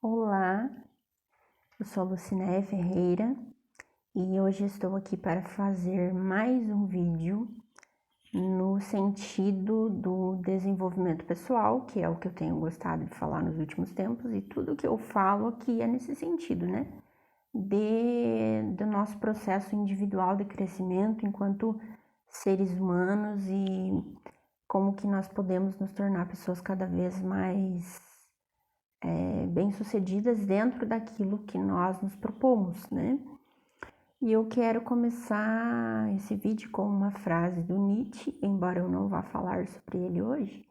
Olá, eu sou a Lucinéia Ferreira e hoje estou aqui para fazer mais um vídeo no sentido do desenvolvimento pessoal, que é o que eu tenho gostado de falar nos últimos tempos, e tudo que eu falo aqui é nesse sentido, né? Do nosso processo individual de crescimento enquanto seres humanos e como que nós podemos nos tornar pessoas cada vez mais bem-sucedidas dentro daquilo que nós nos propomos, né? E eu quero começar esse vídeo com uma frase do Nietzsche, embora eu não vá falar sobre ele hoje,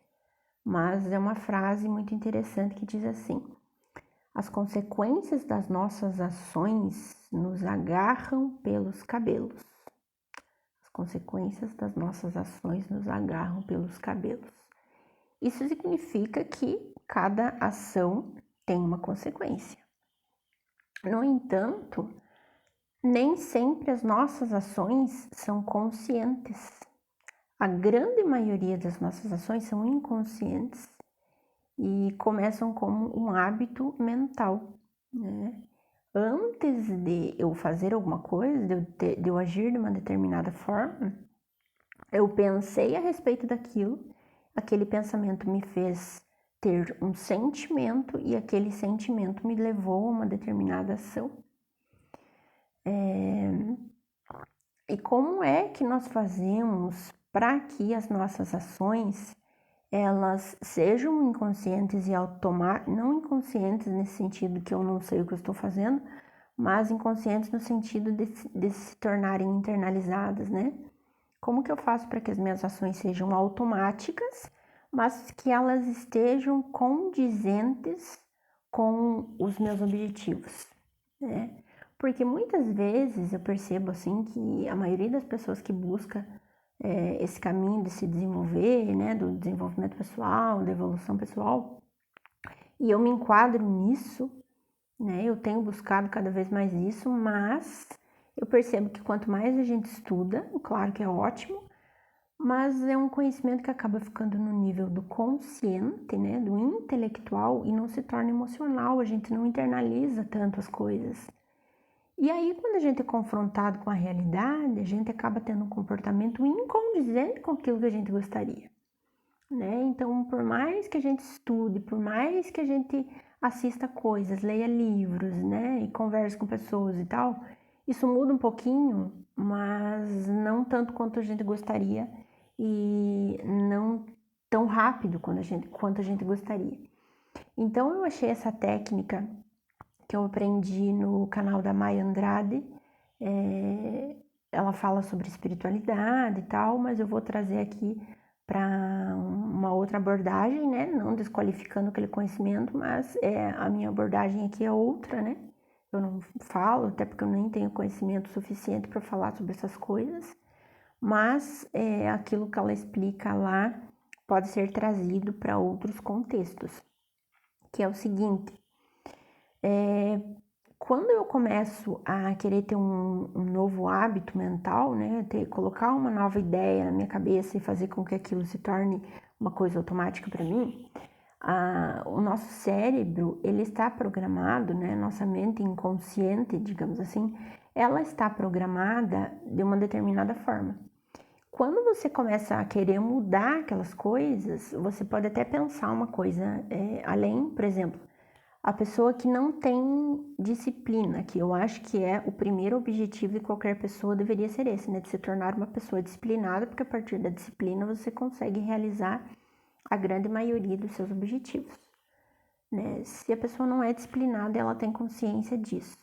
mas é uma frase muito interessante que diz assim: as consequências das nossas ações nos agarram pelos cabelos. As consequências das nossas ações nos agarram pelos cabelos. Isso significa que cada ação tem uma consequência. No entanto, nem sempre as nossas ações são conscientes. A grande maioria das nossas ações são inconscientes e começam como um hábito mental, né? Antes de eu fazer alguma coisa, de eu agir de uma determinada forma, eu pensei a respeito daquilo, aquele pensamento me fez ter um sentimento e aquele sentimento me levou a uma determinada ação. E como é que nós fazemos para que as nossas ações elas sejam inconscientes e automáticas, não inconscientes nesse sentido que eu não sei o que eu estou fazendo, mas inconscientes no sentido de se tornarem internalizadas, né? Como que eu faço para que as minhas ações sejam automáticas, mas que elas estejam condizentes com os meus objetivos, né? Porque muitas vezes eu percebo assim que a maioria das pessoas que busca esse caminho de se desenvolver, né, do desenvolvimento pessoal, da evolução pessoal, e eu me enquadro nisso, né, eu tenho buscado cada vez mais isso, mas eu percebo que quanto mais a gente estuda, claro que é ótimo, mas é um conhecimento que acaba ficando no nível do consciente, né, do intelectual e não se torna emocional, a gente não internaliza tanto as coisas. E aí, quando a gente é confrontado com a realidade, a gente acaba tendo um comportamento incondizente com aquilo que a gente gostaria, né? Então, por mais que a gente estude, por mais que a gente assista coisas, leia livros, né, e converse com pessoas e tal, isso muda um pouquinho, mas não tanto quanto a gente gostaria e não tão rápido quanto a gente gostaria. Então, eu achei essa técnica que eu aprendi no canal da Maia Andrade. Ela fala sobre espiritualidade e tal, mas eu vou trazer aqui para uma outra abordagem, né? Não desqualificando aquele conhecimento, mas a minha abordagem aqui é outra, né? Eu não falo, até porque eu nem tenho conhecimento suficiente para falar sobre essas coisas, mas aquilo que ela explica lá pode ser trazido para outros contextos, que é o seguinte: quando eu começo a querer ter um novo hábito mental, né, colocar uma nova ideia na minha cabeça e fazer com que aquilo se torne uma coisa automática para mim, o nosso cérebro, ele está programado, né, nossa mente inconsciente, digamos assim, ela está programada de uma determinada forma. Quando você começa a querer mudar aquelas coisas, você pode até pensar uma coisa além, por exemplo, a pessoa que não tem disciplina, que eu acho que é o primeiro objetivo de qualquer pessoa, deveria ser esse, né? De se tornar uma pessoa disciplinada, porque a partir da disciplina você consegue realizar a grande maioria dos seus objetivos, né? Se a pessoa não é disciplinada, ela tem consciência disso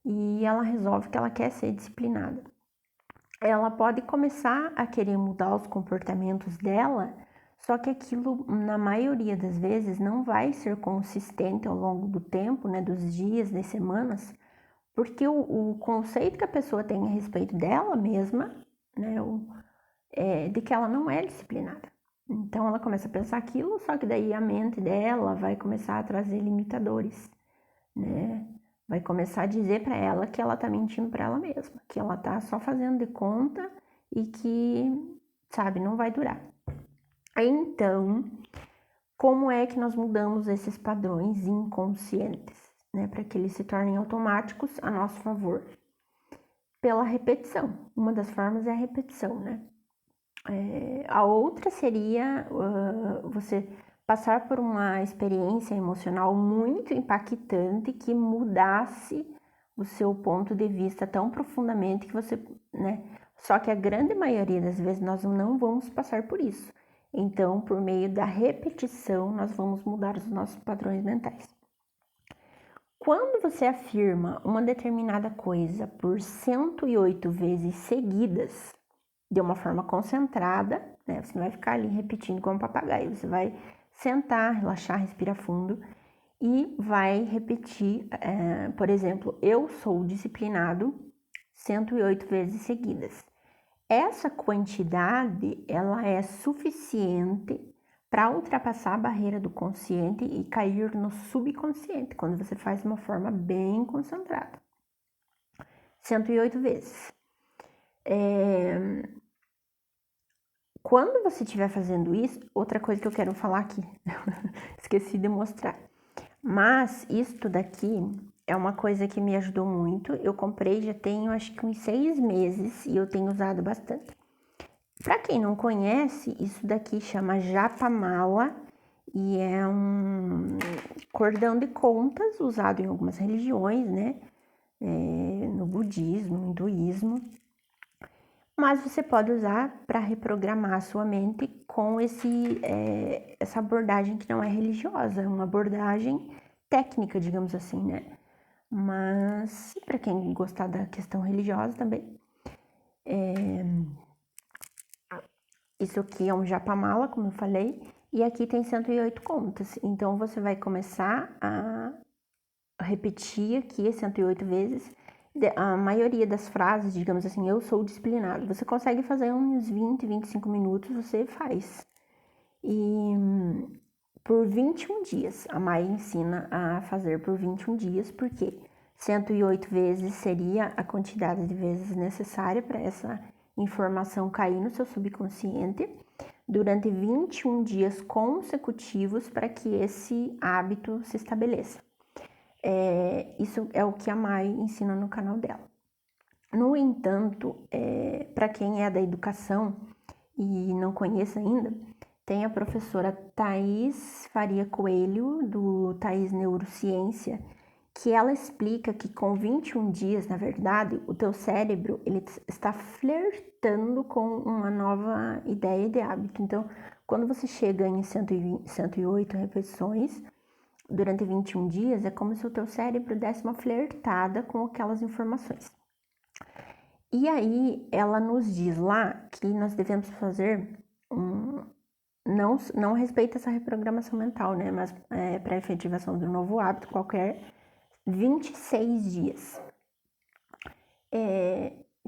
e ela resolve que ela quer ser disciplinada. Ela pode começar a querer mudar os comportamentos dela, só que aquilo, na maioria das vezes, não vai ser consistente ao longo do tempo, né, dos dias, das semanas, porque o conceito que a pessoa tem a respeito dela mesma, né, é de que ela não é disciplinada. Então, ela começa a pensar aquilo, só que daí a mente dela vai começar a trazer limitadores, né? Vai começar a dizer para ela que ela tá mentindo para ela mesma, que ela tá só fazendo de conta e que, sabe, não vai durar. Então, como é que nós mudamos esses padrões inconscientes, né, para que eles se tornem automáticos a nosso favor? Pela repetição. Uma das formas é a repetição, né? A outra seria você passar por uma experiência emocional muito impactante que mudasse o seu ponto de vista tão profundamente que você, né? Só que a grande maioria das vezes nós não vamos passar por isso. Então, por meio da repetição, nós vamos mudar os nossos padrões mentais. Quando você afirma uma determinada coisa por 108 vezes seguidas, de uma forma concentrada, né? Você não vai ficar ali repetindo como um papagaio, você vai sentar, relaxar, respirar fundo e vai repetir, por exemplo, eu sou disciplinado 108 vezes seguidas. Essa quantidade, ela é suficiente para ultrapassar a barreira do consciente e cair no subconsciente, quando você faz de uma forma bem concentrada. 108 vezes. Quando você estiver fazendo isso, outra coisa que eu quero falar aqui, esqueci de mostrar, mas isto daqui é uma coisa que me ajudou muito. Eu comprei já tenho acho que uns 6 meses e eu tenho usado bastante. Para quem não conhece, isso daqui chama Japamala e é um cordão de contas usado em algumas religiões, né? No budismo, no hinduísmo. Mas você pode usar para reprogramar a sua mente com essa abordagem que não é religiosa, é uma abordagem técnica, digamos assim, né? Mas para quem gostar da questão religiosa também. Isso aqui é um japamala, como eu falei, e aqui tem 108 contas. Então você vai começar a repetir aqui 108 vezes. A maioria das frases, digamos assim, eu sou disciplinado. Você consegue fazer uns 20, 25 minutos, você faz. E por 21 dias, a Mai ensina a fazer por 21 dias, porque 108 vezes seria a quantidade de vezes necessária para essa informação cair no seu subconsciente durante 21 dias consecutivos para que esse hábito se estabeleça. Isso é o que a Mai ensina no canal dela. No entanto, para quem é da educação e não conhece ainda, tem a professora Thaís Faria Coelho, do Thaís Neurociência, que ela explica que com 21 dias, na verdade, o teu cérebro ele está flertando com uma nova ideia de hábito. Então, quando você chega em 108 repetições, durante 21 dias, é como se o teu cérebro desse uma flertada com aquelas informações. E aí, ela nos diz lá que nós devemos fazer não respeita essa reprogramação mental, né? Mas para a efetivação do novo hábito, qualquer 26 dias.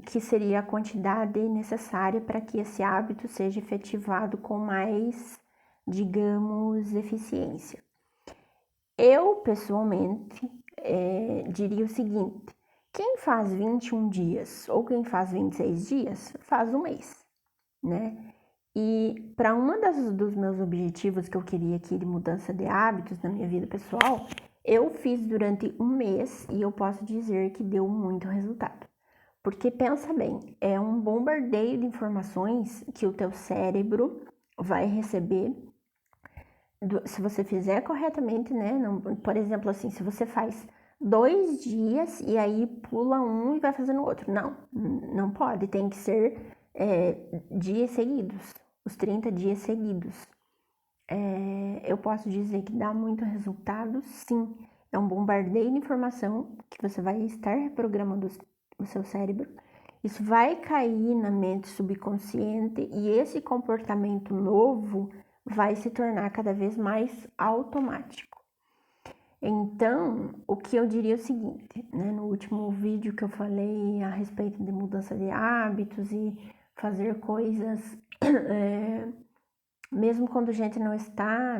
Que seria a quantidade necessária para que esse hábito seja efetivado com mais, digamos, eficiência. Eu, pessoalmente, diria o seguinte: quem faz 21 dias ou quem faz 26 dias, faz um mês, né? E para dos meus objetivos que eu queria aqui de mudança de hábitos na minha vida pessoal, eu fiz durante um mês e eu posso dizer que deu muito resultado. Porque pensa bem, é um bombardeio de informações que o teu cérebro vai receber se você fizer corretamente, né? Não, por exemplo, assim, se você faz 2 dias e aí pula um e vai fazendo outro. Não pode, tem que ser dias seguidos, os 30 dias seguidos. Eu posso dizer que dá muito resultado, sim. É um bombardeio de informação que você vai estar reprogramando o seu cérebro. Isso vai cair na mente subconsciente e esse comportamento novo vai se tornar cada vez mais automático. Então, o que eu diria é o seguinte, né? No último vídeo que eu falei a respeito de mudança de hábitos e fazer coisas, mesmo quando a gente não está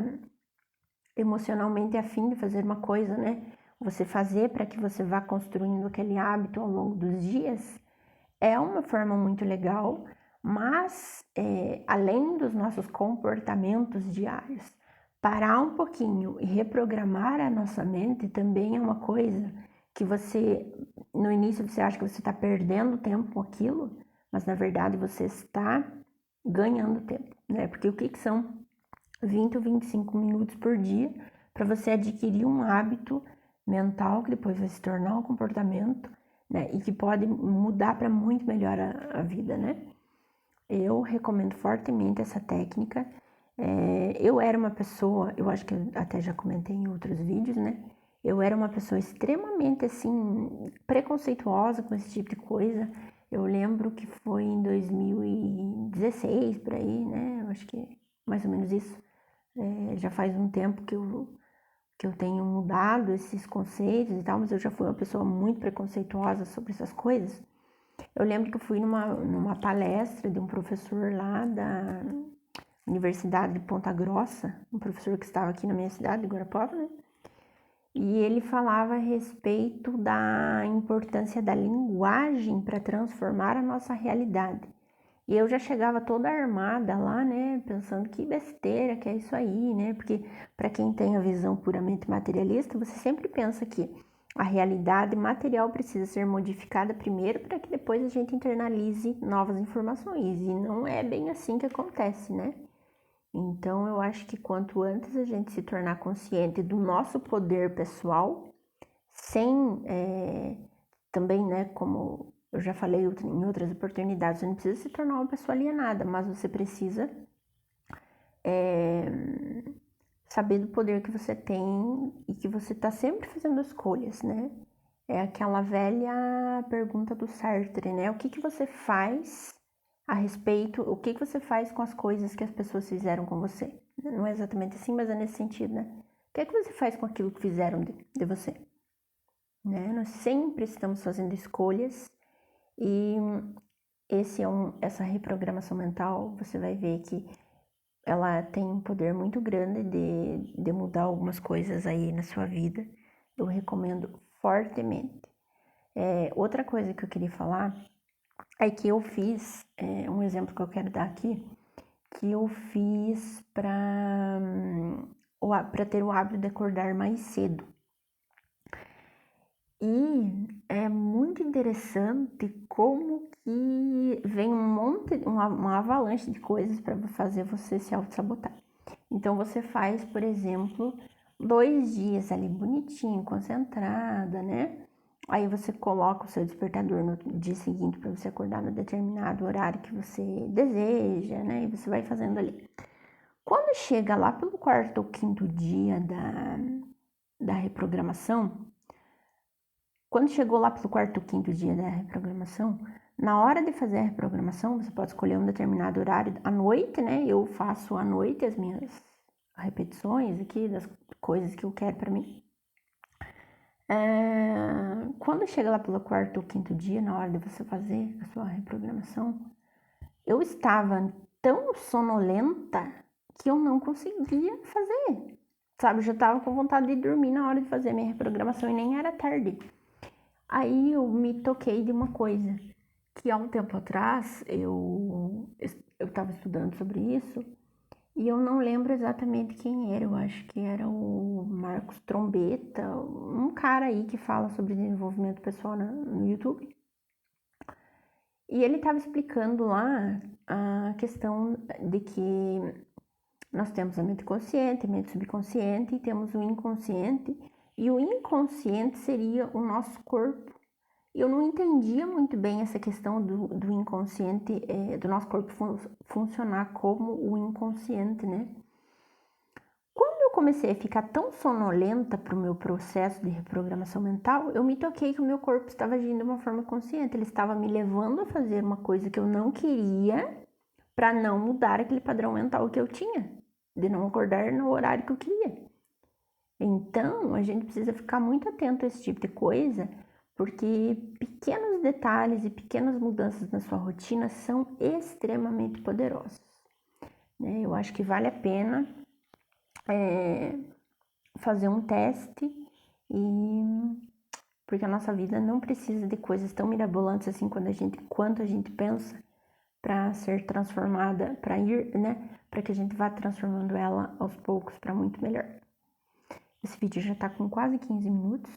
emocionalmente afim de fazer uma coisa, né? Você fazer para que você vá construindo aquele hábito ao longo dos dias é uma forma muito legal, mas além dos nossos comportamentos diários, parar um pouquinho e reprogramar a nossa mente também é uma coisa que no início você acha que você está perdendo tempo com aquilo, mas na verdade você está ganhando tempo, né? Porque o que são 20 ou 25 minutos por dia para você adquirir um hábito mental que depois vai se tornar um comportamento, né? E que pode mudar para muito melhor a vida, né? Eu recomendo fortemente essa técnica. Eu era uma pessoa, eu acho que eu até já comentei em outros vídeos, né? Eu era uma pessoa extremamente, assim, preconceituosa com esse tipo de coisa. Eu lembro que foi em 2016, por aí, né? Eu acho que mais ou menos isso. Já faz um tempo que eu tenho mudado esses conceitos e tal, mas eu já fui uma pessoa muito preconceituosa sobre essas coisas. Eu lembro que eu fui numa palestra de um professor lá da Universidade de Ponta Grossa, um professor que estava aqui na minha cidade, de Guarapuava, né? E ele falava a respeito da importância da linguagem para transformar a nossa realidade. E eu já chegava toda armada lá, né, pensando que besteira que é isso aí, né? Porque para quem tem a visão puramente materialista, você sempre pensa que a realidade material precisa ser modificada primeiro para que depois a gente internalize novas informações. E não é bem assim que acontece, né? Então eu acho que quanto antes a gente se tornar consciente do nosso poder pessoal, sem também, né, como eu já falei em outras oportunidades, você não precisa se tornar uma pessoa alienada, mas você precisa saber do poder que você tem e que você está sempre fazendo escolhas, né? É aquela velha pergunta do Sartre, né? O que você faz a respeito, o que você faz com as coisas que as pessoas fizeram com você? Não é exatamente assim, mas é nesse sentido, né? O que você faz com aquilo que fizeram de você? Né? Nós sempre estamos fazendo escolhas e essa reprogramação mental, você vai ver que ela tem um poder muito grande de mudar algumas coisas aí na sua vida. Eu recomendo fortemente. Outra coisa que eu queria falar é que eu fiz, um exemplo que eu quero dar aqui, que eu fiz para ter o hábito de acordar mais cedo. E é muito interessante como que vem uma avalanche de coisas para fazer você se auto-sabotar. Então você faz, por exemplo, 2 dias ali bonitinho, concentrada, né? Aí você coloca o seu despertador no dia seguinte para você acordar no determinado horário que você deseja, né? E você vai fazendo ali. Quando chega lá pelo 4º ou 5º dia da reprogramação, quando chegou lá pelo 4º ou 5º dia da reprogramação, na hora de fazer a reprogramação, você pode escolher um determinado horário à noite, né? Eu faço à noite as minhas repetições aqui das coisas que eu quero para mim. Quando chega lá pelo 4º ou 5º dia, na hora de você fazer a sua reprogramação, eu estava tão sonolenta que eu não conseguia fazer. Sabe, eu já estava com vontade de dormir na hora de fazer a minha reprogramação e nem era tarde. Aí eu me toquei de uma coisa, que há um tempo atrás eu estava estudando sobre isso e eu não lembro exatamente quem era, eu acho que era o Marcos Trombetta, um cara aí que fala sobre desenvolvimento pessoal no YouTube. E ele estava explicando lá a questão de que nós temos a mente consciente, a mente subconsciente e temos o inconsciente, e o inconsciente seria o nosso corpo. Eu não entendia muito bem essa questão do inconsciente, do nosso corpo funcionar como o inconsciente, né? Quando eu comecei a ficar tão sonolenta para o meu processo de reprogramação mental, eu me toquei que o meu corpo estava agindo de uma forma consciente. Ele estava me levando a fazer uma coisa que eu não queria para não mudar aquele padrão mental que eu tinha, de não acordar no horário que eu queria. Então, a gente precisa ficar muito atento a esse tipo de coisa, porque pequenos detalhes e pequenas mudanças na sua rotina são extremamente poderosos. Né? Eu acho que vale a pena fazer um teste, porque a nossa vida não precisa de coisas tão mirabolantes assim quanto a gente pensa, para ser transformada, para ir, né, para que a gente vá transformando ela aos poucos para muito melhor. Esse vídeo já tá com quase 15 minutos.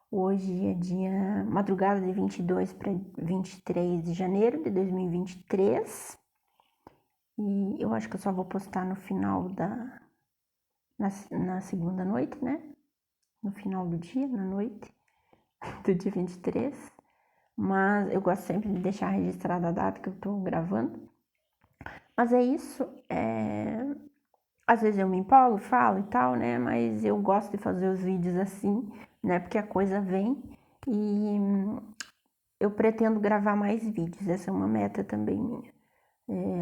Hoje é madrugada de 22 para 23 de janeiro de 2023. E eu acho que eu só vou postar no final na segunda noite, né? No final do dia, na noite do dia 23. Mas eu gosto sempre de deixar registrada a data que eu tô gravando. Mas é isso. Às vezes eu me empolgo, falo e tal, né? Mas eu gosto de fazer os vídeos assim, né? Porque a coisa vem e eu pretendo gravar mais vídeos. Essa é uma meta também minha.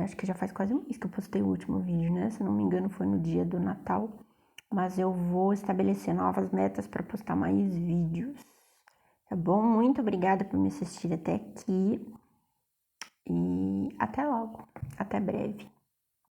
Acho que já faz quase um mês que eu postei o último vídeo, né? Se não me engano, foi no dia do Natal. Mas eu vou estabelecer novas metas para postar mais vídeos. Tá bom? Muito obrigada por me assistir até aqui. E até logo. Até breve.